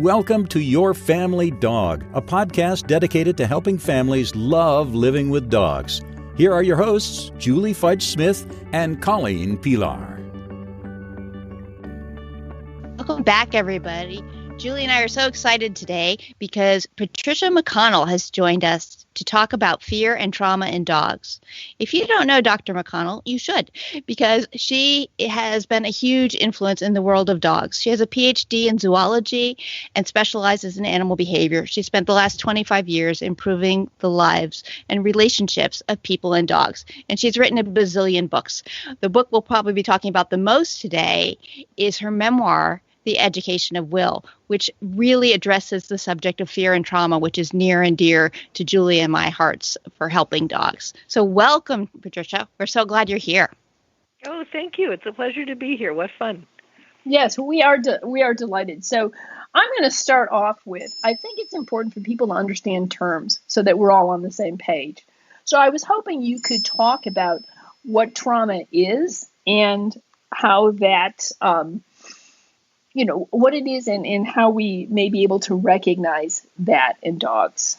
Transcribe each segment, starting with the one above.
Welcome to Your Family Dog, a podcast dedicated to helping families love living with dogs. Here are your hosts, Julie Fudge Smith and Colleen Pelar. Welcome back, everybody. Julie and I are so excited today because Patricia McConnell has joined us to talk about fear and trauma in dogs. If you don't know Dr. McConnell, you should, because she has been a huge influence in the world of dogs. She has a PhD in zoology and specializes in animal behavior. She spent the last 25 years improving the lives and relationships of people and dogs, and she's written a bazillion books. The book we'll probably be talking about the most today is her memoir, The Education of Will, which really addresses the subject of fear and trauma, which is near and dear to Julie and my hearts for helping dogs. So welcome, Patricia. We're so glad you're here. Oh, thank you. It's a pleasure to be here. What fun. Yes, we are delighted. So I'm going to start off with, I think it's important for people to understand terms so that we're all on the same page. So I was hoping you could talk about what trauma is and how that what it is and how we may be able to recognize that in dogs.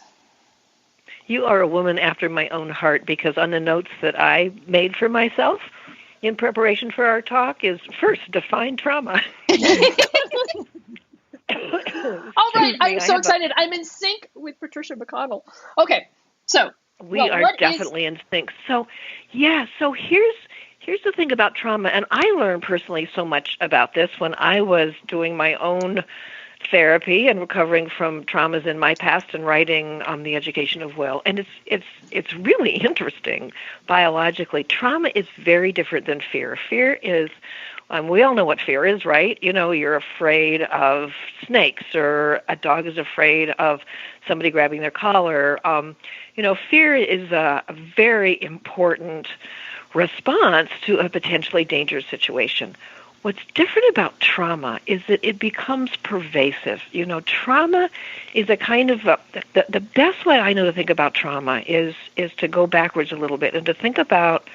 You are a woman after my own heart, because on the notes that I made for myself in preparation for our talk is first define trauma. All right, I'm so excited. I'm in sync with Patricia McConnell. Okay, so we are definitely in sync. So here's the thing about trauma, and I learned personally so much about this when I was doing my own therapy and recovering from traumas in my past and writing The Education of Will. And it's really interesting biologically. Trauma is very different than fear. Fear is, we all know what fear is, right? You know, you're afraid of snakes, or a dog is afraid of somebody grabbing their collar. Fear is a very important response to a potentially dangerous situation. What's different about trauma is that it becomes pervasive. Trauma is a kind of the best way I know to think about trauma is to go backwards a little bit and to think about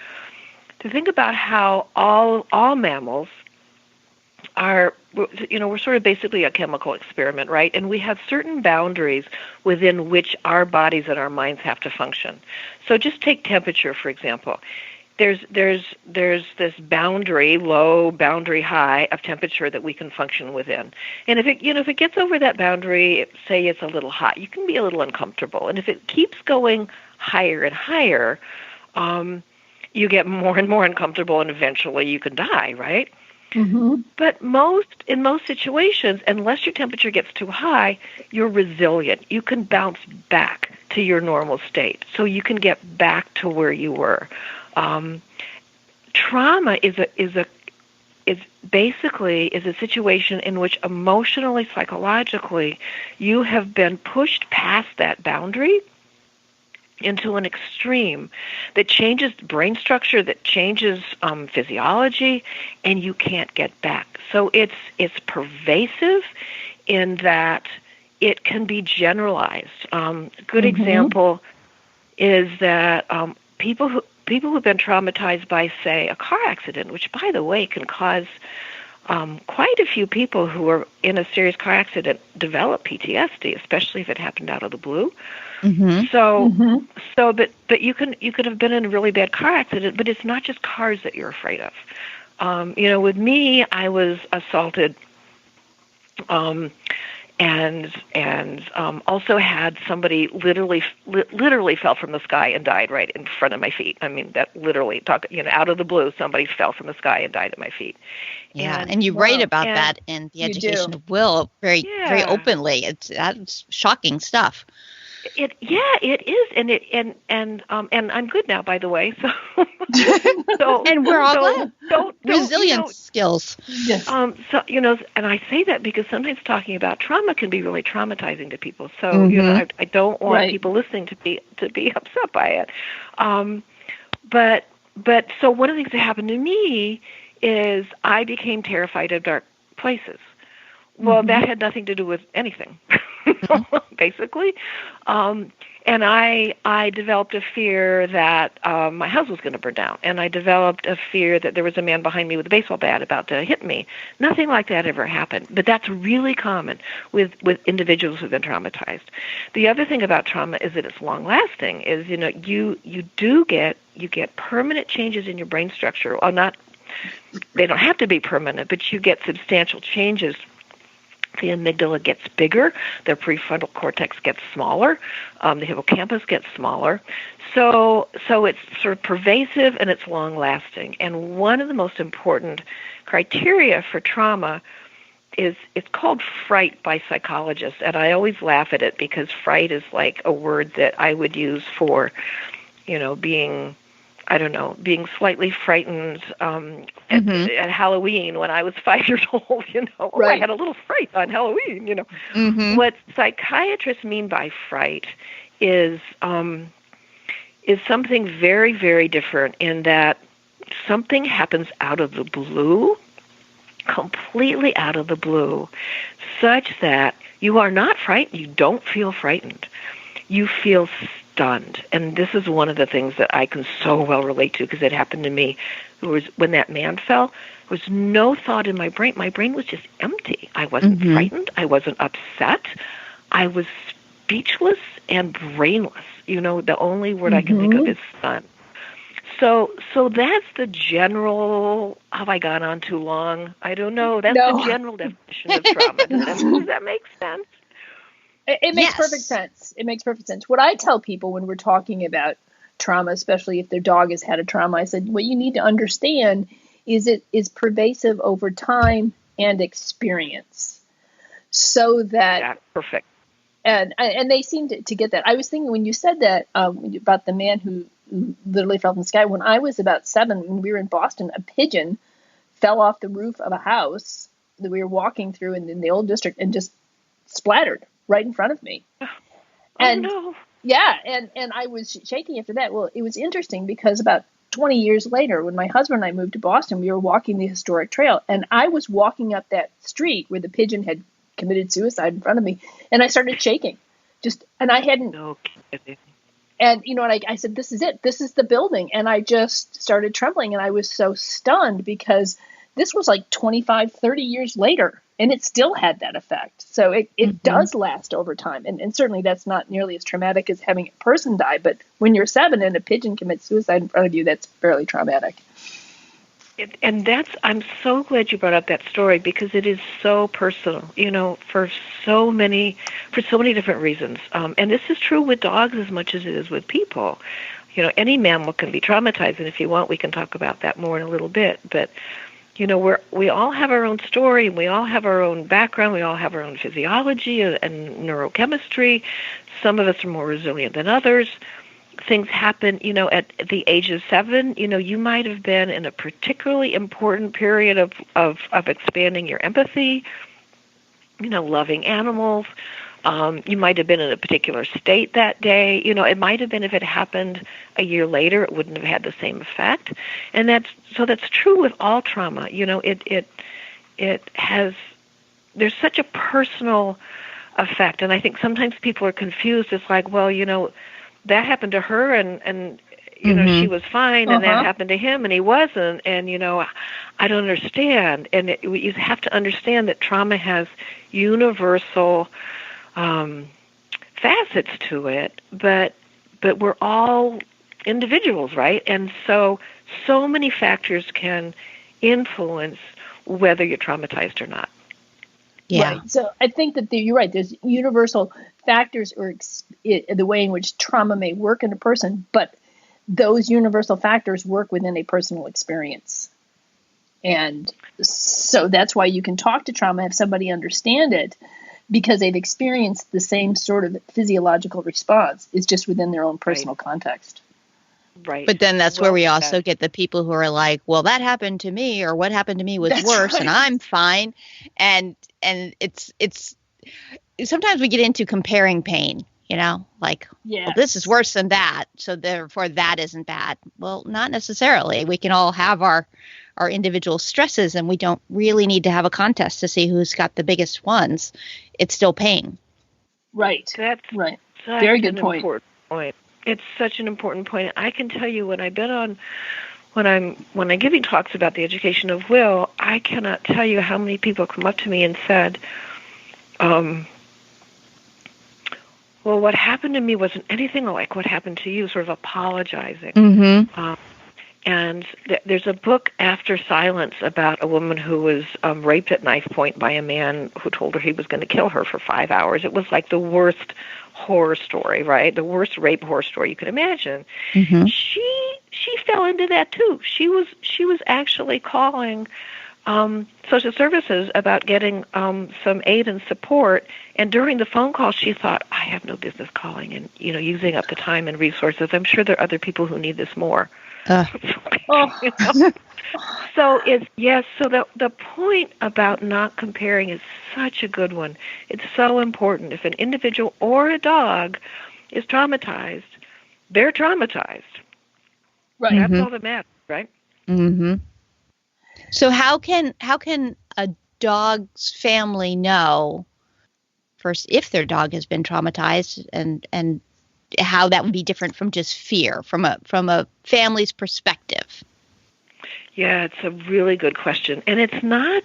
how all mammals are, we're sort of basically a chemical experiment, right? And we have certain boundaries within which our bodies and our minds have to function. So just take temperature, for example. There's this boundary, low, boundary high of temperature that we can function within. And if it gets over that boundary, say it's a little hot, you can be a little uncomfortable. And if it keeps going higher and higher, you get more and more uncomfortable, and eventually you can die, right? Mm-hmm. But in most situations, unless your temperature gets too high, you're resilient. You can bounce back to your normal state, so you can get back to where you were. Trauma is basically a situation in which emotionally, psychologically, you have been pushed past that boundary into an extreme that changes brain structure, that changes physiology, and you can't get back. So it's pervasive in that it can be generalized. Good example is that people who've been traumatized by, say, a car accident, which, by the way, can cause quite a few people who are in a serious car accident develop PTSD, especially if it happened out of the blue. Mm-hmm. But you could have been in a really bad car accident, but it's not just cars that you're afraid of. With me, I was assaulted, and also had somebody literally fell from the sky and died right in front of my feet. I mean, that literally, out of the blue, somebody fell from the sky and died at my feet. Yeah, and you write about that in The Education of Will very openly. That's shocking stuff. It is, and I'm good now, by the way. So and we're all glad. Resilience skills. Yes. And I say that because sometimes talking about trauma can be really traumatizing to people. So I don't want people listening to be upset by it. But so one of the things that happened to me is I became terrified of dark places. Well, that had nothing to do with anything. basically. And I developed a fear that my house was going to burn down, and I developed a fear that there was a man behind me with a baseball bat about to hit me. Nothing like that ever happened, but that's really common with individuals who've been traumatized. The other thing about trauma is that it's long-lasting. Is you get permanent changes in your brain structure. Well, they don't have to be permanent, but you get substantial changes. The amygdala gets bigger, the prefrontal cortex gets smaller, the hippocampus gets smaller. So it's sort of pervasive and it's long-lasting. And one of the most important criteria for trauma is it's called fright by psychologists. And I always laugh at it because fright is like a word that I would use for, being slightly frightened at Halloween when I was 5 years old. Right. I had a little fright on Halloween. Mm-hmm. What psychiatrists mean by fright is something very, very different in that something happens out of the blue, completely out of the blue, such that you are not frightened. You don't feel frightened. You feel stunned. And this is one of the things that I can so well relate to because it happened to me. It was when that man fell, there was no thought in my brain. My brain was just empty. I wasn't frightened. I wasn't upset. I was speechless and brainless. The only word I can think of is stunned. So that's the general, have I gone on too long? I don't know. That's the general definition of trauma. Does that make sense? It makes perfect sense. It makes perfect sense. What I tell people when we're talking about trauma, especially if their dog has had a trauma, I said, what you need to understand is it is pervasive over time and experience. So that perfect. And they seem to get that. I was thinking when you said that about the man who literally fell from the sky, when I was about 7, when we were in Boston, a pigeon fell off the roof of a house that we were walking through in the old district and just splattered right in front of me. No. Yeah, and I was shaking after that. Well, it was interesting because about 20 years later, when my husband and I moved to Boston, we were walking the historic trail, and I was walking up that street where the pigeon had committed suicide in front of me, and I started shaking. And I hadn't. No kidding. And I said, "This is it. This is the building," and I just started trembling, and I was so stunned because this was like 25, 30 years later, and it still had that effect. So it does last over time. And certainly that's not nearly as traumatic as having a person die. But when you're 7 and a pigeon commits suicide in front of you, that's fairly traumatic. I'm so glad you brought up that story because it is so personal, for so many different reasons. And this is true with dogs as much as it is with people. Any mammal can be traumatized. And if you want, we can talk about that more in a little bit. But we all have our own story, and we all have our own background. We all have our own physiology and neurochemistry. Some of us are more resilient than others. Things happen, at the age of 7, you might have been in a particularly important period of expanding your empathy, loving animals. You might have been in a particular state that day. It might have been if it happened a year later, it wouldn't have had the same effect. And that's true with all trauma. There's such a personal effect. And I think sometimes people are confused. It's like, well, that happened to her and she was fine, and that happened to him and he wasn't. And, I don't understand. And you have to understand that trauma has universal facets to it, but we're all individuals, right? And so many factors can influence whether you're traumatized or not. Yeah. Right. So I think that you're right. There's universal factors or the way in which trauma may work in a person, but those universal factors work within a personal experience. And so that's why you can talk to trauma, have somebody understand it, because they've experienced the same sort of physiological response. It's just within their own personal context. Right. But then that's where we also get the people who are like, well, that happened to me, or what happened to me was worse, and I'm fine. And it's sometimes we get into comparing pain, like, well, this is worse than that, so therefore that isn't bad. Well, not necessarily. We can all have our individual stresses, and we don't really need to have a contest to see who's got the biggest ones. It's still pain. Right. That's right. such Very good an point. important point. It's such an important point. I can tell you when I'm giving talks about the education of will, I cannot tell you how many people come up to me and said, well, what happened to me wasn't anything like what happened to you, sort of apologizing. Mm-hmm. And there's a book, After Silence, about a woman who was raped at knife point by a man who told her he was going to kill her for 5 hours. It was like the worst horror story, right? The worst rape horror story you could imagine. Mm-hmm. She fell into that too. She was actually calling social services about getting some aid and support. And during the phone call, she thought, I have no business calling and using up the time and resources. I'm sure there are other people who need this more. So the point about not comparing is such a good one. It's so important. If an individual or a dog is traumatized, they're traumatized. Right. That's all that matters, right? Mm-hmm. So how can a dog's family know first if their dog has been traumatized, and how that would be different from just fear from a family's perspective? Yeah, it's a really good question. And it's not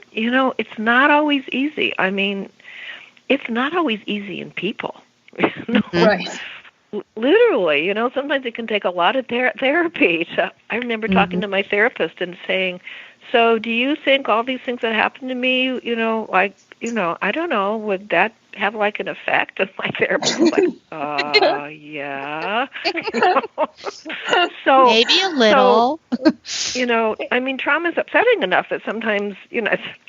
always easy. I mean, it's not always easy in people. Right. Literally, sometimes it can take a lot of therapy. I remember talking to my therapist and saying, so do you think all these things that happened to me, I don't know, would that have like an effect? And my therapist was like, yeah. So maybe a little. I mean, trauma is upsetting enough that sometimes,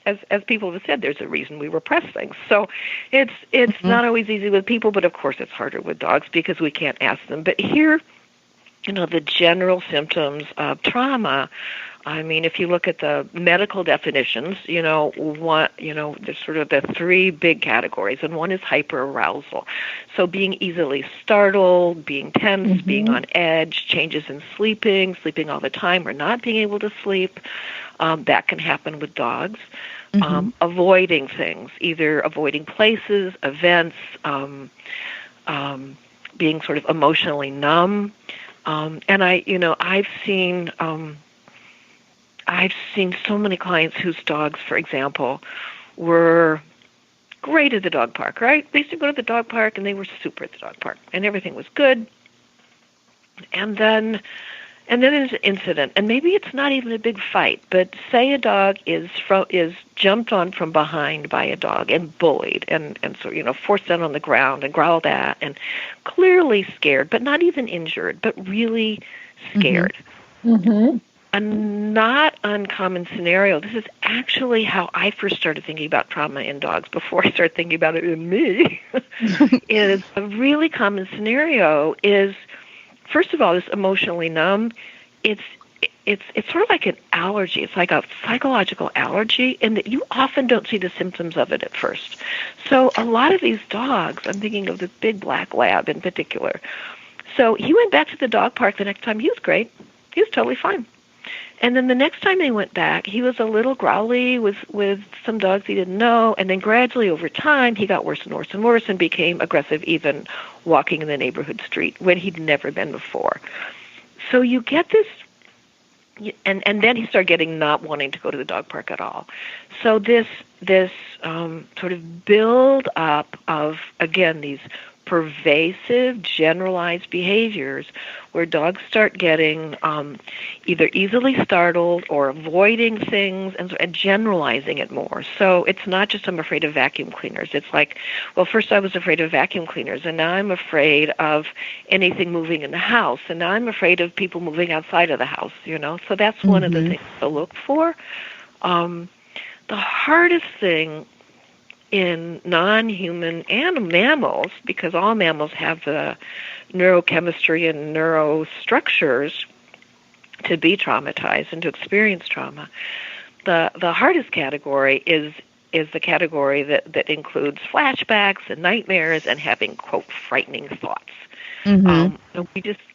as people have said, there's a reason we repress things. So it's not always easy with people, but of course it's harder with dogs because we can't ask them. But here, the general symptoms of trauma, I mean, if you look at the medical definitions, there's sort of the three big categories, and one is hyperarousal. So being easily startled, being tense, being on edge, changes in sleeping all the time, or not being able to sleep. That can happen with dogs. Avoiding things, either avoiding places, events, being sort of emotionally numb. And I've seen so many clients whose dogs, for example, were great at the dog park, right? They used to go to the dog park, and they were super at the dog park, and everything was good. And then there's an incident, and maybe it's not even a big fight, but say a dog is jumped on from behind by a dog and bullied, and so forced down on the ground and growled at, and clearly scared, but not even injured, but really scared. A not uncommon scenario. This is actually how I first started thinking about trauma in dogs before I started thinking about it in me. Is a really common scenario is, first of all, this emotionally numb. It's sort of like an allergy. It's like a psychological allergy, and that you often don't see the symptoms of it at first. So a lot of these dogs, I'm thinking of this big black lab in particular. So he went back to the dog park the next time. He was great. He was totally fine. And then the next time they went back, he was a little growly with some dogs he didn't know. And then gradually over time, he got worse and worse and worse and became aggressive even walking in the neighborhood street when he'd never been before. So you get this, and then he started getting not wanting to go to the dog park at all. So this sort of build up of, again, these pervasive, generalized behaviors where dogs start getting either easily startled or avoiding things and generalizing it more. So it's not just I'm afraid of vacuum cleaners. It's like, well, first I was afraid of vacuum cleaners, and now I'm afraid of anything moving in the house, and now I'm afraid of people moving outside of the house, So that's one of the things to look for. The hardest thing in non-human and mammals, because all mammals have the neurochemistry and neurostructures to be traumatized and to experience trauma. The hardest category is the category that includes flashbacks and nightmares and having, quote, frightening thoughts.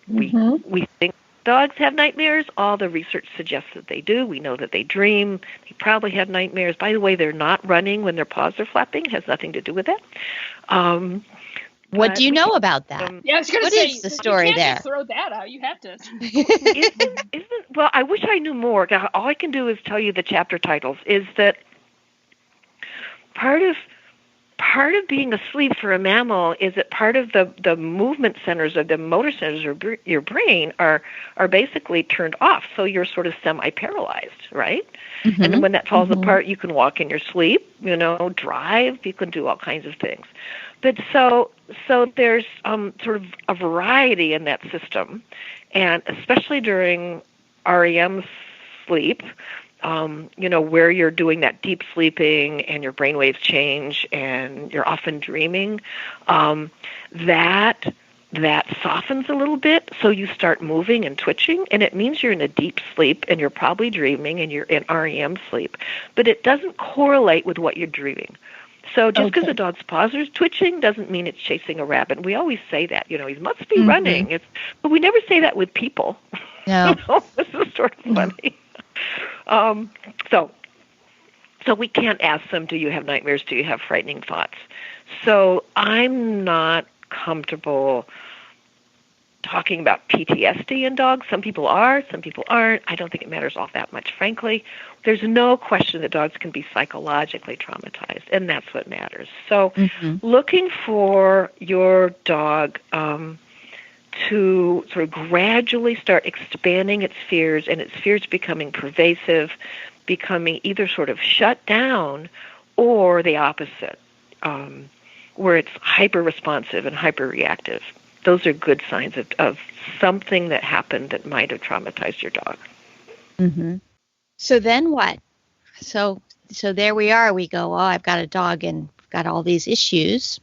We think dogs have nightmares. All the research suggests that they do. We know that they dream. They probably have nightmares. By the way, they're not running when their paws are flapping. It has nothing to do with that. What do you know about that? Yeah, I was going to What say, is the story you can't there? just throw that out. You have to. Well, I wish I knew more. All I can do is tell you the chapter titles. Is that part of being asleep for a mammal is that part of the movement centers or the motor centers of your brain are basically turned off, so you're sort of semi-paralyzed, right? Mm-hmm. And when that falls apart, you can walk in your sleep, drive, you can do all kinds of things. But so there's sort of a variety in that system, and especially during REM sleep, where you're doing that deep sleeping and your brainwaves change and you're often dreaming, that softens a little bit, so you start moving and twitching, and it means you're in a deep sleep and you're probably dreaming and you're in REM sleep, but it doesn't correlate with what you're dreaming. So just because the dog's paws are twitching doesn't mean it's chasing a rabbit. We always say that, he must be running. But we never say that with people. No. This is sort of funny. So we can't ask them, do you have nightmares? Do you have frightening thoughts? So I'm not comfortable talking about PTSD in dogs. Some people are, some people aren't. I don't think it matters all that much, frankly. There's no question that dogs can be psychologically traumatized, and that's what matters. So looking for your dog to sort of gradually start expanding its fears, and its fears becoming pervasive, becoming either sort of shut down or the opposite, where it's hyper-responsive and hyper-reactive. Those are good signs of something that happened that might have traumatized your dog. Mm-hmm. So then what? So there we are. We go, I've got a dog and got all these issues.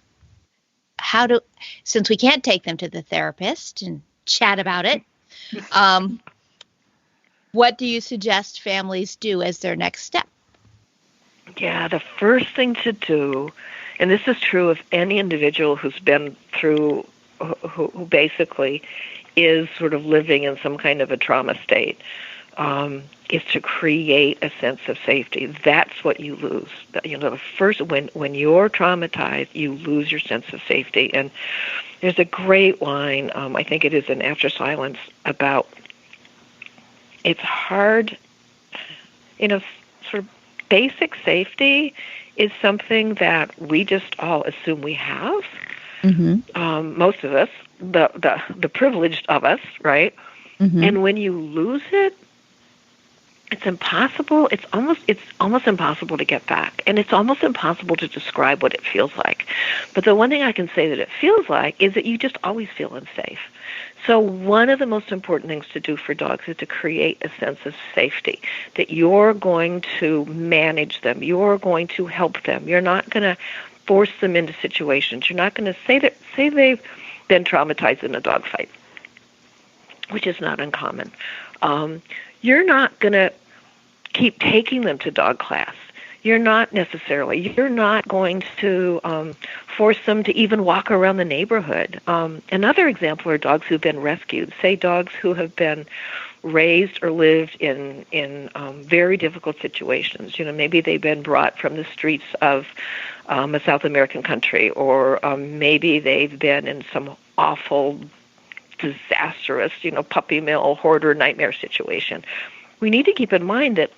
Since we can't take them to the therapist and chat about it, what do you suggest families do as their next step? Yeah, the first thing to do, and this is true of any individual who's been through, who basically is sort of living in some kind of a trauma state, is to create a sense of safety. That's what you lose. The first, when you're traumatized, you lose your sense of safety. And there's a great line, I think it is in After Silence, about it's hard, sort of basic safety is something that we just all assume we have. Mm-hmm. Most of us, the privileged of us, right? Mm-hmm. And when you lose it, it's impossible. It's almost impossible to get back, and it's almost impossible to describe what it feels like. But the one thing I can say that it feels like is that you just always feel unsafe. So one of the most important things to do for dogs is to create a sense of safety, that you're going to manage them, you're going to help them. You're not going to force them into situations. You're not going to say they've been traumatized in a dog fight, which is not uncommon. You're not going to keep taking them to dog class. You're not going to force them to even walk around the neighborhood. Another example are dogs who've been rescued, say dogs who have been raised or lived in very difficult situations. Maybe they've been brought from the streets of a South American country, or maybe they've been in some awful, disastrous, puppy mill, hoarder, nightmare situation. We need to keep in mind that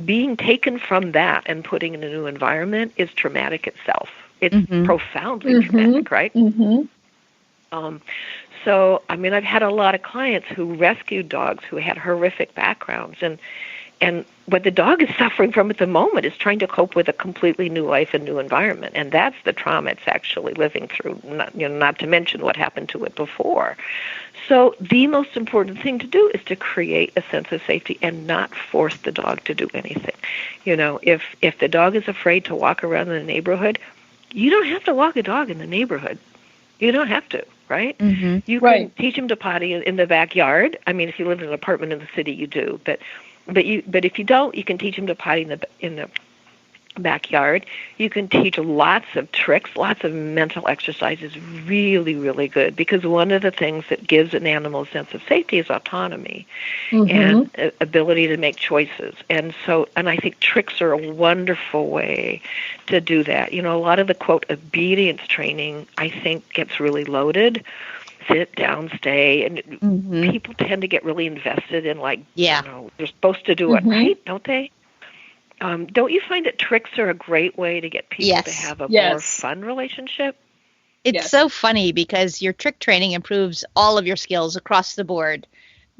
being taken from that and putting in a new environment is traumatic itself. It's profoundly traumatic, right? Mm-hmm. So, I've had a lot of clients who rescued dogs who had horrific backgrounds, and what the dog is suffering from at the moment is trying to cope with a completely new life and new environment, and that's the trauma it's actually living through, not to mention what happened to it before. So the most important thing to do is to create a sense of safety and not force the dog to do anything. If the dog is afraid to walk around in the neighborhood, you don't have to walk a dog in the neighborhood. You don't have to, right? Mm-hmm. You can teach him to potty in the backyard. If you live in an apartment in the city, you do, but if you don't, you can teach him to potty in backyard. You can teach lots of tricks, lots of mental exercises, really, really good, because one of the things that gives an animal a sense of safety is autonomy and ability to make choices. And I think tricks are a wonderful way to do that. A lot of the, quote, obedience training, I think, gets really loaded. Sit down, stay, and people tend to get really invested in, like, they're supposed to do it right, don't they? Don't you find that tricks are a great way to get people to have a more fun relationship? It's so funny because your trick training improves all of your skills across the board,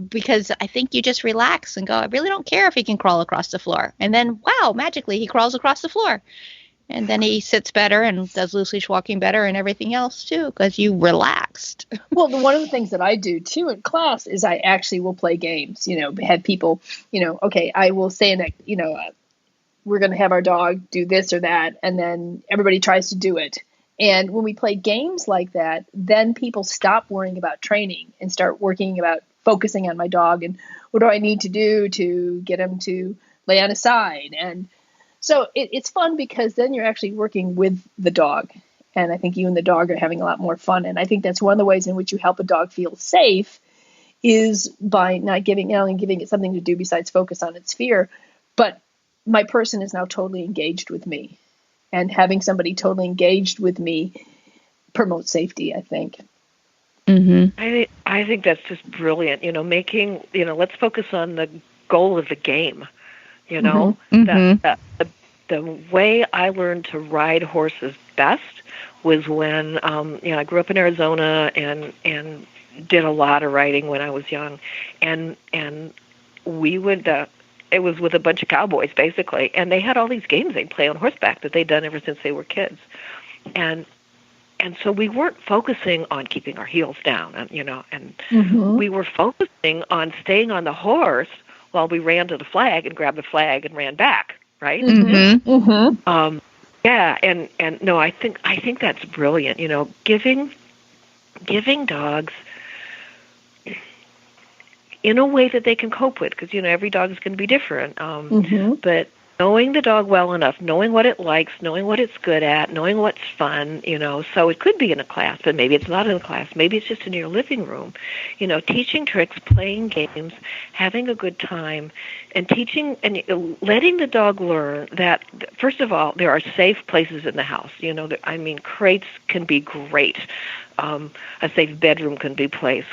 because I think you just relax and go, I really don't care if he can crawl across the floor. And then, wow, magically he crawls across the floor. And then he sits better and does loose leash walking better and everything else too, because you relaxed. Well, one of the things that I do too in class is I actually will play games, have people, okay, I will say, we're going to have our dog do this or that, and then everybody tries to do it. And when we play games like that, then people stop worrying about training and start working about focusing on my dog and what do I need to do to get him to lay on his side. And so it's fun because then you're actually working with the dog. And I think you and the dog are having a lot more fun. And I think that's one of the ways in which you help a dog feel safe is by not only giving it something to do besides focus on its fear, but my person is now totally engaged with me, and having somebody totally engaged with me promotes safety, I think. I think that's just brilliant. Let's focus on the goal of the game. The way I learned to ride horses best was when I grew up in Arizona and did a lot of riding when I was young, and we would. It was with a bunch of cowboys, basically, and they had all these games they'd play on horseback that they'd done ever since they were kids, and so we weren't focusing on keeping our heels down, and we were focusing on staying on the horse while we ran to the flag and grabbed the flag and ran back, right? Yeah, and no, I think that's brilliant. Giving dogs in a way that they can cope with, because every dog is going to be different. But knowing the dog well enough, knowing what it likes, knowing what it's good at, knowing what's fun, so it could be in a class, but maybe it's not in a class. Maybe it's just in your living room. Teaching tricks, playing games, having a good time, and teaching and letting the dog learn that, first of all, there are safe places in the house. Crates can be great. A safe bedroom can be a place.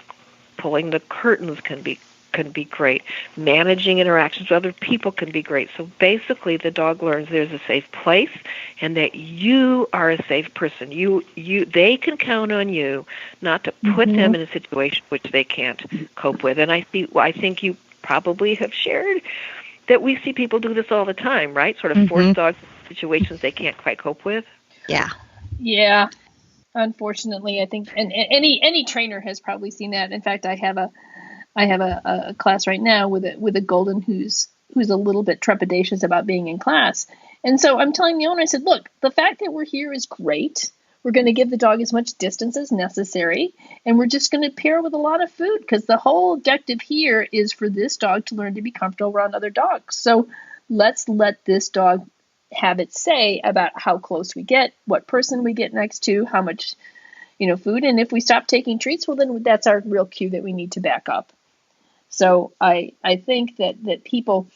Pulling the curtains can be great. Managing interactions with other people can be great. So basically, the dog learns there's a safe place and that you are a safe person. They can count on you not to put them in a situation which they can't cope with. And I think you probably have shared that we see people do this all the time, right? Sort of force dogs into situations they can't quite cope with. Yeah. Yeah. Unfortunately, I think, and any trainer has probably seen that. In fact, I have a class right now with a golden who's a little bit trepidatious about being in class, and so I'm telling the owner, I said, look, the fact that we're here is great. We're going to give the dog as much distance as necessary, and we're just going to pair with a lot of food, because the whole objective here is for this dog to learn to be comfortable around other dogs. So let's let this dog have its say about how close we get, what person we get next to, how much, food. And if we stop taking treats, well, then that's our real cue that we need to back up. So I think that people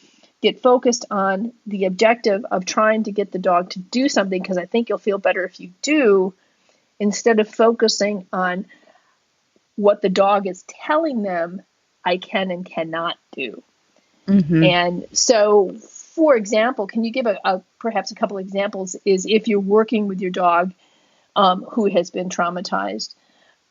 get focused on the objective of trying to get the dog to do something, because I think you'll feel better if you do, instead of focusing on what the dog is telling them I can and cannot do. And so, for example, can you give perhaps a couple examples, is if you're working with your dog who has been traumatized,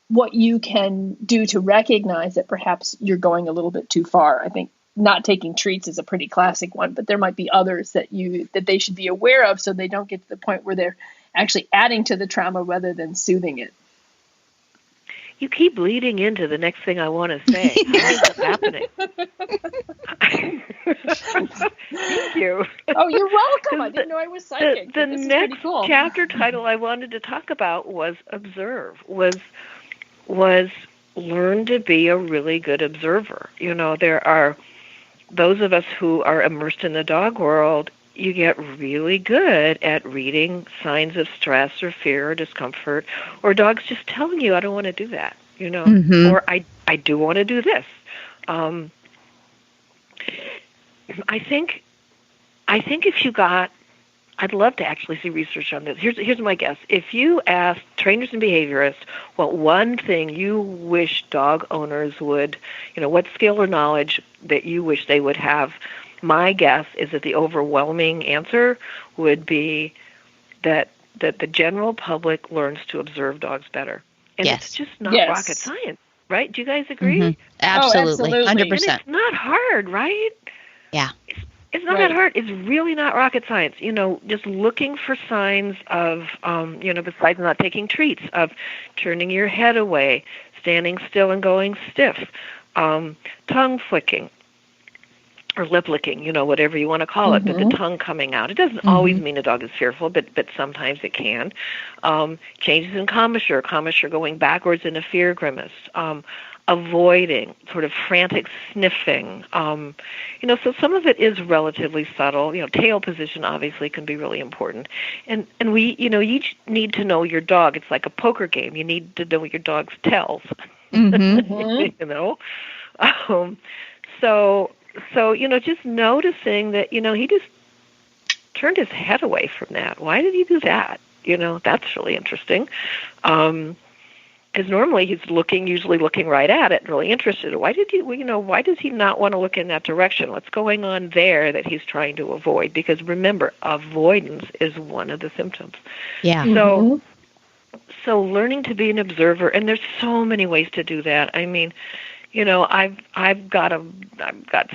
what you can do to recognize that perhaps you're going a little bit too far. I think not taking treats is a pretty classic one, but there might be others that they should be aware of, so they don't get to the point where they're actually adding to the trauma rather than soothing it. You keep leading into the next thing I want to say. How is it happening? Thank you. Oh, you're welcome. I didn't know I was psychic. The next chapter title I wanted to talk about was observe, was learn to be a really good observer. There are those of us who are immersed in the dog world. you get really good at reading signs of stress or fear or discomfort, or dogs just telling you, I don't want to do that, or I do want to do this. I think if you got, I'd love to actually see research on this. Here's my guess. If you ask trainers and behaviorists what one thing you wish dog owners would, what skill or knowledge that you wish they would have, my guess is that the overwhelming answer would be that the general public learns to observe dogs better. And it's just not rocket science, right? Do you guys agree? Mm-hmm. Absolutely. 100%. And it's not hard, right? Yeah. It's not that hard. It's really not rocket science. Just looking for signs of, besides not taking treats, of turning your head away, standing still and going stiff, tongue flicking, or lip licking, whatever you want to call it, but the tongue coming out. It doesn't always mean a dog is fearful, but sometimes it can. Changes in commissure going backwards in a fear grimace, avoiding, sort of frantic sniffing. So some of it is relatively subtle. Tail position obviously can be really important. And we, you each need to know your dog. It's like a poker game. You need to know your dog's tells. So, just noticing that, he just turned his head away from that. Why did he do that? That's really interesting. Because normally he's usually looking right at it, really interested. Why does he not want to look in that direction? What's going on there that he's trying to avoid? Because remember, avoidance is one of the symptoms. Yeah. So learning to be an observer, and there's so many ways to do that. I mean, I've got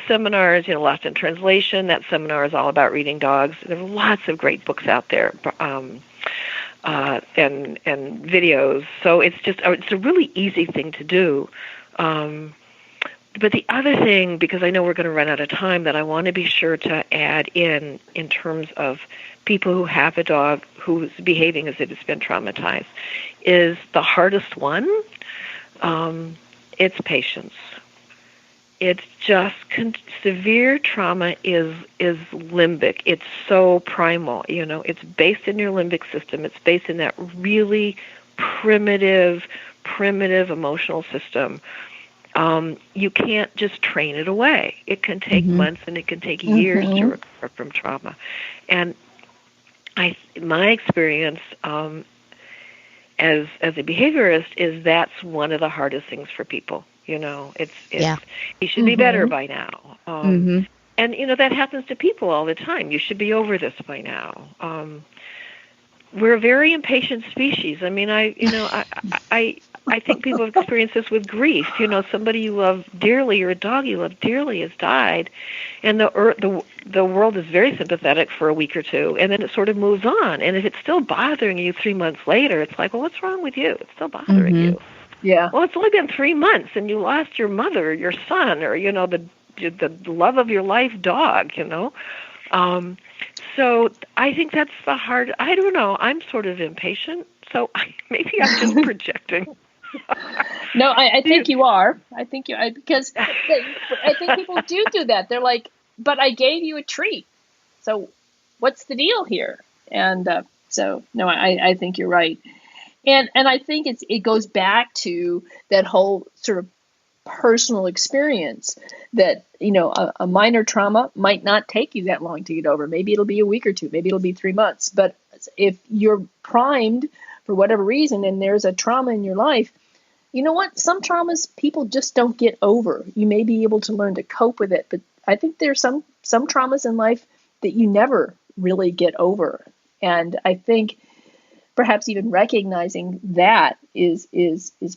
seminars, Lost in Translation. That seminar is all about reading dogs. There are lots of great books out there, and videos. So it's a really easy thing to do. But the other thing, because I know we're going to run out of time, that I want to be sure to add in terms of people who have a dog who's behaving as if it's been traumatized, is the hardest one. It's patience. It's just severe trauma is limbic. It's so primal. It's based in your limbic system. It's based in that really primitive emotional system. You can't just train it away. It can take months and it can take years to recover from trauma. And my experience as a behaviorist is that's one of the hardest things for people. You should be better by now. And that happens to people all the time. You should be over this by now. We're a very impatient species. I mean, I think people have experienced this with grief. Somebody you love dearly or a dog you love dearly has died, and the world is very sympathetic for a week or two, and then it sort of moves on. And if it's still bothering you 3 months later, it's like, well, what's wrong with you? It's still bothering you. Yeah. Well, it's only been 3 months, and you lost your mother, your son, or the love of your life dog. So I think that's the hard. I don't know. I'm sort of impatient, so maybe I'm just projecting. No, I think you are. Because I think people do that. They're like, but I gave you a treat, so what's the deal here? And so no, I think you're right. And I think it goes back to that whole sort of personal experience that, a minor trauma might not take you that long to get over. Maybe it'll be a week or two, maybe it'll be 3 months. But if you're primed for whatever reason and there's a trauma in your life, you know what? Some traumas people just don't get over. You may be able to learn to cope with it, but I think there's some traumas in life that you never really get over. And I think perhaps even recognizing that is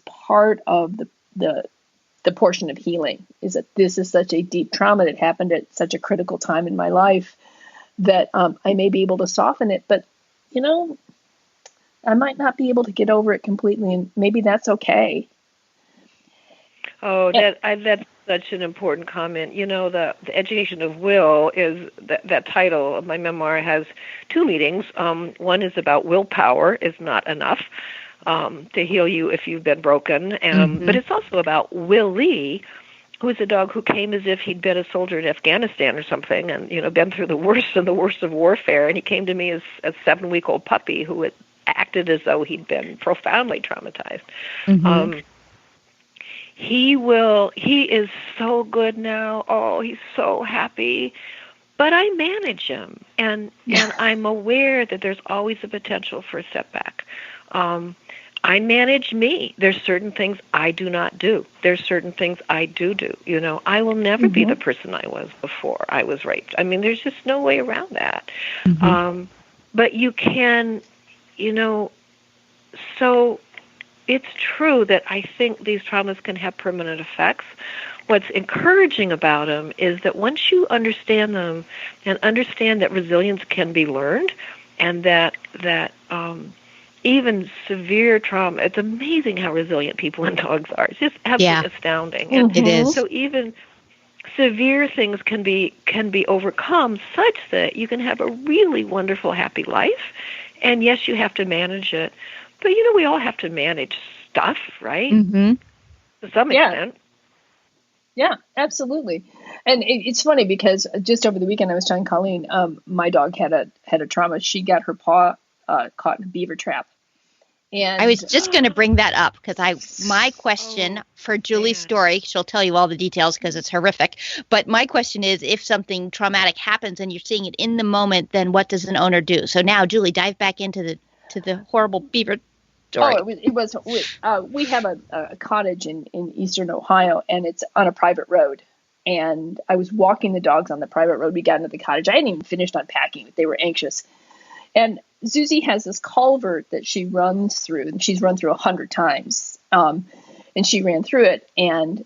part of the portion of healing, is that this is such a deep trauma that happened at such a critical time in my life that I may be able to soften it, but I might not be able to get over it completely, and maybe that's okay. Oh, that's such an important comment. The education of will is that title of my memoir has two meanings. One is about willpower is not enough to heal you if you've been broken, but it's also about willy, who was a dog who came as if he'd been a soldier in Afghanistan or something, and been through the worst of warfare. And he came to me as a 7-week-old puppy who had acted as though he'd been profoundly traumatized. Mm-hmm. He is so good now. Oh, he's so happy. But I manage him, and I'm aware that there's always a potential for a setback. I manage me. There's certain things I do not do. There's certain things I do. I will never be the person I was before I was raped. I mean, there's just no way around that. But you can, so it's true that I think these traumas can have permanent effects. What's encouraging about them is that once you understand them and understand that resilience can be learned, and that even severe trauma, it's amazing how resilient people and dogs are. It's just absolutely astounding. And it is. So even severe things can be overcome such that you can have a really wonderful, happy life. And yes, you have to manage it. But, we all have to manage stuff, right? Mm-hmm. To some extent. Yeah, absolutely. And it's funny because just over the weekend, I was telling Colleen, my dog had a trauma. She got her paw caught in a beaver trap. And I was just going to bring that up because my question for Julie's story, she'll tell you all the details because it's horrific. But my question is, if something traumatic happens and you're seeing it in the moment, then what does an owner do? So now, Julie, dive back into the horrible beaver story. We have a cottage in eastern Ohio, and it's on a private road. And I was walking the dogs on the private road. We got into the cottage. I hadn't even finished unpacking it. They were anxious. And Susie has this culvert that she runs through, and she's run through 100 times. And she ran through it, and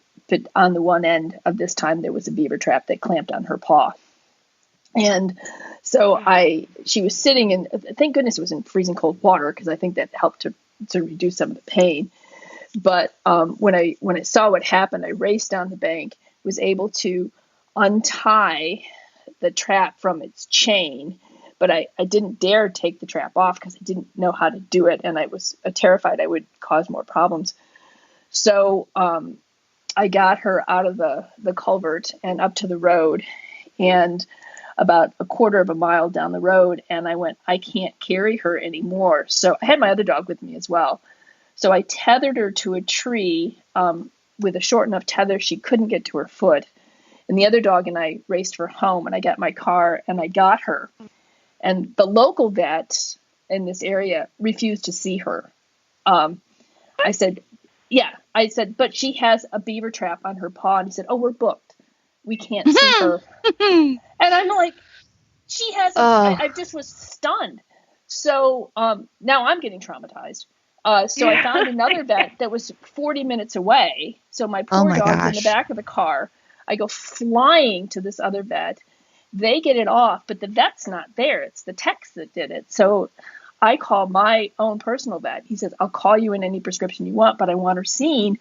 on the one end of this time, there was a beaver trap that clamped on her paw. And so she was sitting in, thank goodness it was in freezing cold water, because I think that helped to reduce some of the pain. But when I saw what happened, I raced down the bank, was able to untie the trap from its chain. But I didn't dare take the trap off because I didn't know how to do it, and I was terrified I would cause more problems. So I got her out of the culvert and up to the road, and about a quarter of a mile down the road, and I went, I can't carry her anymore. So I had my other dog with me as well. So I tethered her to a tree with a short enough tether she couldn't get to her foot. And the other dog and I raced her home, and I got my car and I got her. And the local vet in this area refused to see her. I said, but she has a beaver trap on her paw. And he said, oh, we're booked. We can't see her. And I'm like, she has, I just was stunned. So now I'm getting traumatized. So I found another vet that was 40 minutes away. So my poor dog's in the back of the car. I go flying to this other vet. They get it off, but the vet's not there. It's the techs that did it. So I call my own personal vet. He says, I'll call you in any prescription you want, but I want her seen.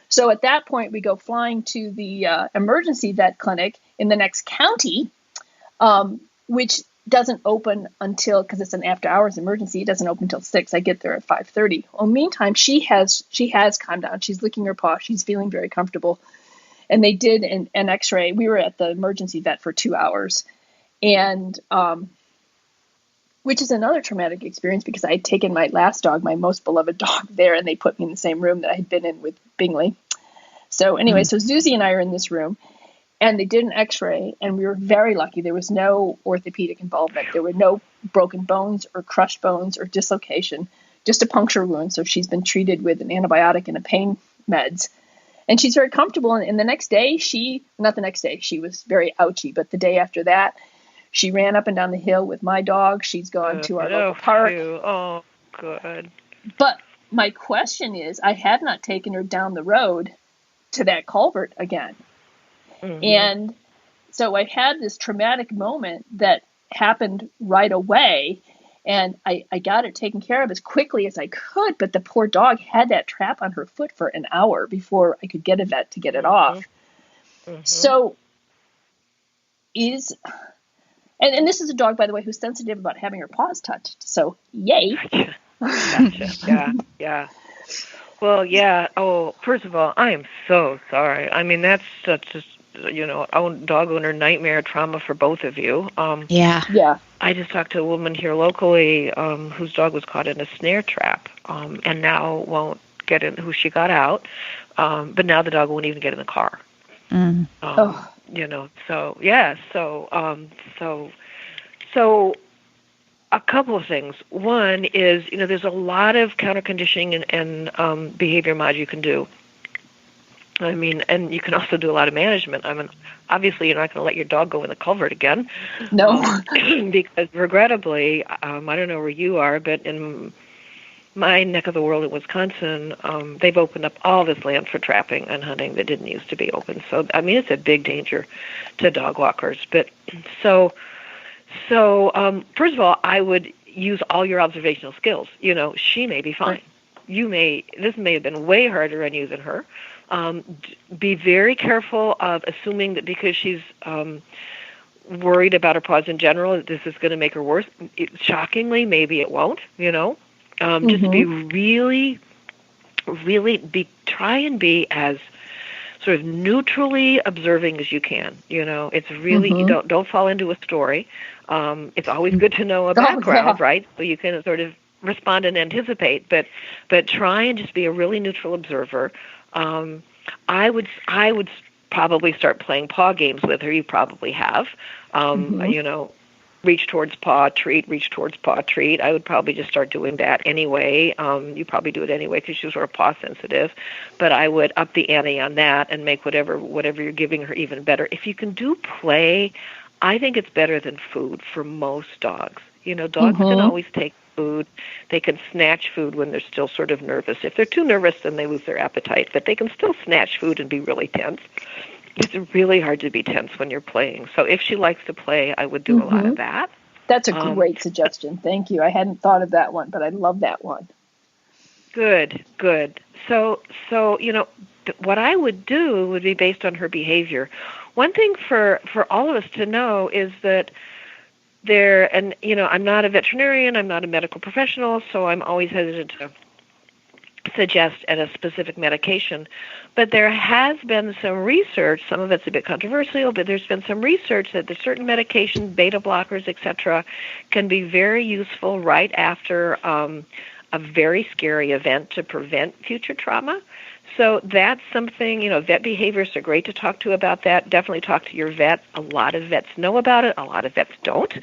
So at that point, we go flying to the emergency vet clinic in the next county, which doesn't open until, because it's an after-hours emergency, it doesn't open until 6. I get there at 5:30. Well, meantime, she has calmed down. She's licking her paw. She's feeling very comfortable. And they did an x-ray. We were at the emergency vet for 2 hours, and which is another traumatic experience because I had taken my last dog, my most beloved dog, there, and they put me in the same room that I had been in with Bingley. So anyway, so Susie and I are in this room, and they did an x-ray, and we were very lucky. There was no orthopedic involvement. There were no broken bones or crushed bones or dislocation, just a puncture wound. So she's been treated with an antibiotic and a pain meds. And she's very comfortable. And the next day, she was very ouchy. But the day after that, she ran up and down the hill with my dog. She's gone to our local park. Oh, good. But my question is, I have not taken her down the road to that culvert again. Mm-hmm. And so I had this traumatic moment that happened right away. And I got it taken care of as quickly as I could, but the poor dog had that trap on her foot for an hour before I could get a vet to get it off. Mm-hmm. So and this is a dog, by the way, who's sensitive about having her paws touched. So yay. Gotcha. Yeah. Well, yeah. Oh, first of all, I am so sorry. I mean, that's just dog owner nightmare trauma for both of you. Yeah. Yeah. I just talked to a woman here locally whose dog was caught in a snare trap, and now won't get in. Who she got out, but now the dog won't even get in the car. Mm. So yeah. So a couple of things. One is, there's a lot of counter conditioning and behavior mod you can do. I mean, and you can also do a lot of management. I mean, obviously, you're not going to let your dog go in the culvert again. No. Because regrettably, I don't know where you are, but in my neck of the world in Wisconsin, they've opened up all this land for trapping and hunting that didn't used to be open. So, I mean, it's a big danger to dog walkers. But so first of all, I would use all your observational skills. She may be fine. This may have been way harder on you than her. Be very careful of assuming that because she's worried about her paws in general, that this is going to make her worse. Shockingly, maybe it won't, Just be really, really try and be as sort of neutrally observing as you can. It's really, you don't fall into a story. It's always good to know a background, right? So you can sort of respond and anticipate, but try and just be a really neutral observer. I would probably start playing paw games with her. You probably have, reach towards paw, treat, reach towards paw, treat. I would probably just start doing that anyway. You probably do it anyway because she's sort of paw sensitive, but I would up the ante on that and make whatever you're giving her even better. If you can do play, I think it's better than food for most dogs. Dogs can always take food. They can snatch food when they're still sort of nervous. If they're too nervous, then they lose their appetite, but they can still snatch food and be really tense. It's really hard to be tense when you're playing. So if she likes to play, I would do a lot of that. That's a great suggestion. Thank you. I hadn't thought of that one, but I love that one. Good. So what I would do would be based on her behavior. One thing for all of us to know is that I'm not a veterinarian, I'm not a medical professional, so I'm always hesitant to suggest a specific medication. But there has been some research, some of it's a bit controversial, but there's been some research that there's certain medications, beta blockers, etc., can be very useful right after a very scary event to prevent future trauma. So that's something, vet behaviorists are great to talk to about that. Definitely talk to your vet. A lot of vets know about it. A lot of vets don't.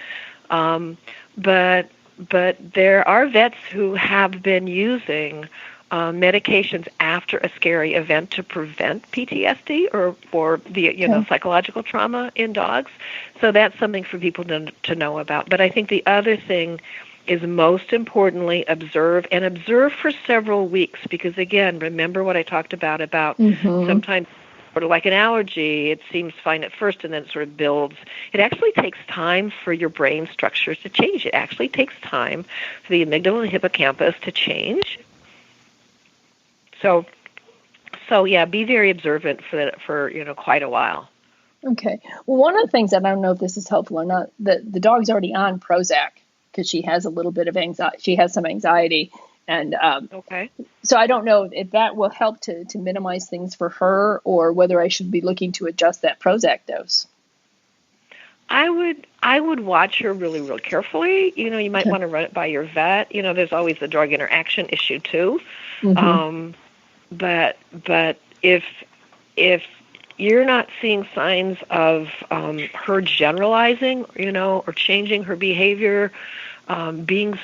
But there are vets who have been using medications after a scary event to prevent PTSD or for the psychological trauma in dogs. So that's something for people to know about. But I think the other thing is most importantly observe for several weeks, because again, remember what I talked about sometimes sort of like an allergy, it seems fine at first and then it sort of builds. It actually takes time for your brain structures to change. It actually takes time for the amygdala and hippocampus to change. So yeah, be very observant for quite a while. Okay. Well, one of the things, and I don't know if this is helpful or not, the dog's already on Prozac because she has a little bit of anxiety. She has some anxiety. And so I don't know if that will help to minimize things for her or whether I should be looking to adjust that Prozac dose. I would watch her really, real carefully. You might want to run it by your vet. There's always the drug interaction issue too. But if you're not seeing signs of her generalizing, or changing her behavior, being,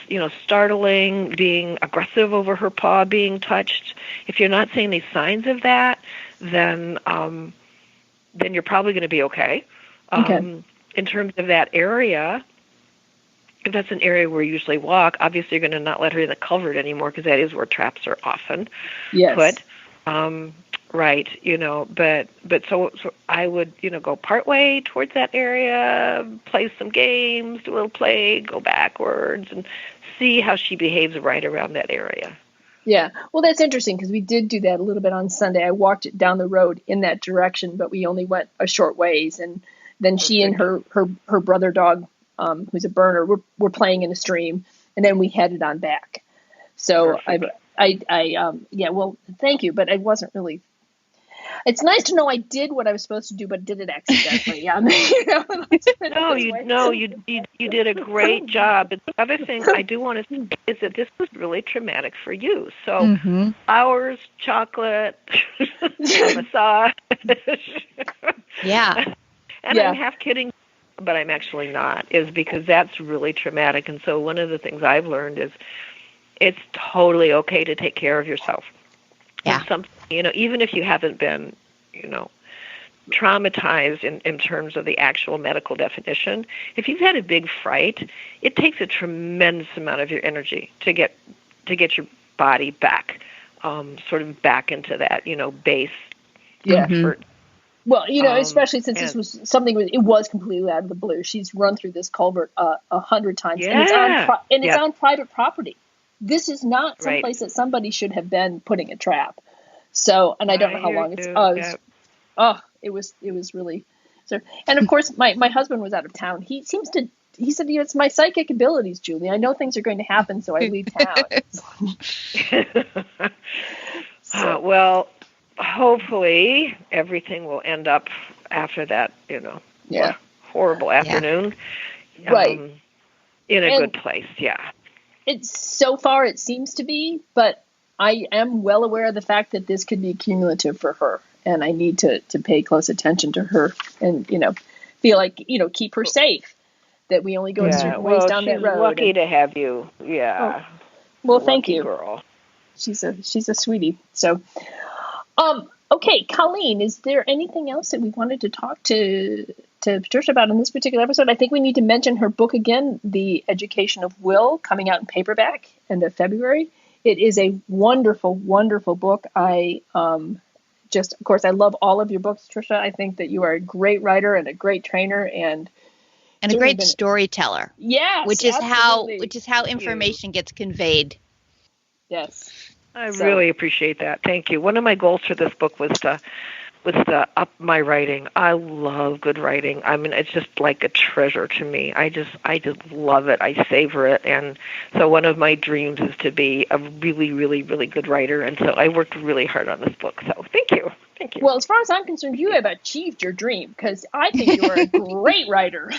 startling, being aggressive over her paw being touched, if you're not seeing any signs of that, then you're probably going to be okay. In terms of that area, if that's an area where you usually walk, obviously you're going to not let her in the culvert anymore because that is where traps are often put. Right, but so I would, go partway towards that area, play some games, do a little play, go backwards, and see how she behaves right around that area. Yeah, well, that's interesting because we did do that a little bit on Sunday. I walked it down the road in that direction, but we only went a short ways, and then she and her brother dog, who's a burner, were playing in a stream, and then we headed on back. So Yeah, well, thank you, but I wasn't really. It's nice to know I did what I was supposed to do, but did it accidentally. You did a great job. But the other thing I do want to say is that this was really traumatic for you. So flowers, chocolate, a massage. Yeah. And I'm half kidding, but I'm actually not, is because that's really traumatic. And so one of the things I've learned is it's totally okay to take care of yourself. Yeah. Even if you haven't been, traumatized in terms of the actual medical definition, if you've had a big fright, it takes a tremendous amount of your energy to get your body back, sort of back into that, base comfort. Well, especially since this was something, it was completely out of the blue. She's run through this culvert 100 times, and it's on private property. This is not someplace that somebody should have been putting a trap. So, and I don't know how long it's. It was really. So, and of course, my husband was out of town. He said, it's my psychic abilities, Julie. I know things are going to happen, so I leave town. Well, hopefully everything will end up after that, horrible afternoon, in a good place. Yeah. It's so far it seems to be, but I am well aware of the fact that this could be cumulative for her, and I need to pay close attention to her and, feel like, keep her safe, that we only go a certain ways down that road. She's lucky to have you. Yeah. Oh. Well, thank you. Girl. She's a sweetie. So, okay, Colleen, is there anything else that we wanted to talk to Patricia about in this particular episode? I think we need to mention her book again, The Education of Will, coming out in paperback end of February. It is a wonderful, wonderful book. Of course, I love all of your books, Patricia. I think that you are a great writer and a great trainer and a great storyteller. Yes, which is how information gets conveyed. Yes. I really appreciate that. Thank you. One of my goals for this book was to up my writing. I love good writing. I mean, it's just like a treasure to me. I just love it. I savor it. And so one of my dreams is to be a really, really, really good writer. And so I worked really hard on this book. So thank you. Thank you. Well, as far as I'm concerned, you have achieved your dream, because I think you are a great writer.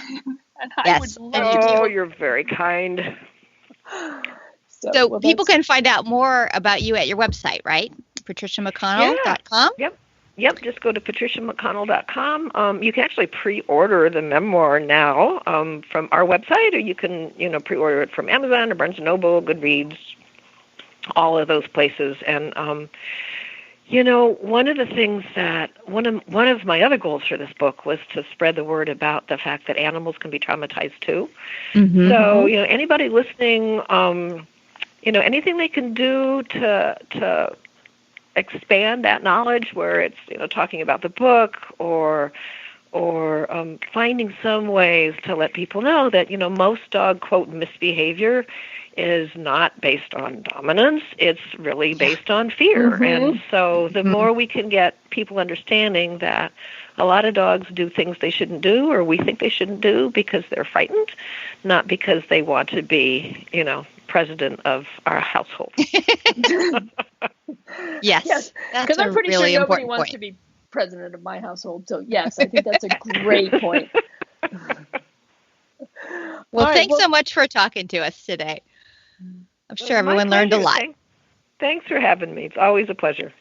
And I would love you're very kind. So people can find out more about you at your website, right? PatriciaMcConnell.com? Yep. Just go to PatriciaMcConnell.com. You can actually pre-order the memoir now from our website, or you can, pre-order it from Amazon or Barnes & Noble, Goodreads, all of those places. And, one of the things that one of my other goals for this book was to spread the word about the fact that animals can be traumatized too. Mm-hmm. So, anybody listening, anything they can do to expand that knowledge, where it's, talking about the book or finding some ways to let people know that, most dog, quote, misbehavior is not based on dominance. It's really based on fear. Mm-hmm. And so the more we can get people understanding that a lot of dogs do things they shouldn't do, or we think they shouldn't do, because they're frightened, not because they want to be, president of our household. Yes, because I'm pretty really sure nobody wants point. to be president of my household. So yes, I think that's a great point. Well, thanks so much for talking to us today. I'm sure everyone learned a lot. Thanks for having me. It's always a pleasure.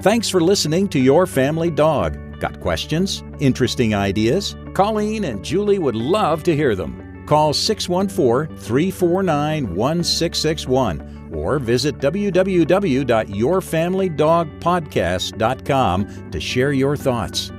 Thanks for listening to Your Family Dog. Got questions? Interesting ideas? Colleen and Julie would love to hear them. Call 614-349-1661 or visit www.yourfamilydogpodcast.com to share your thoughts.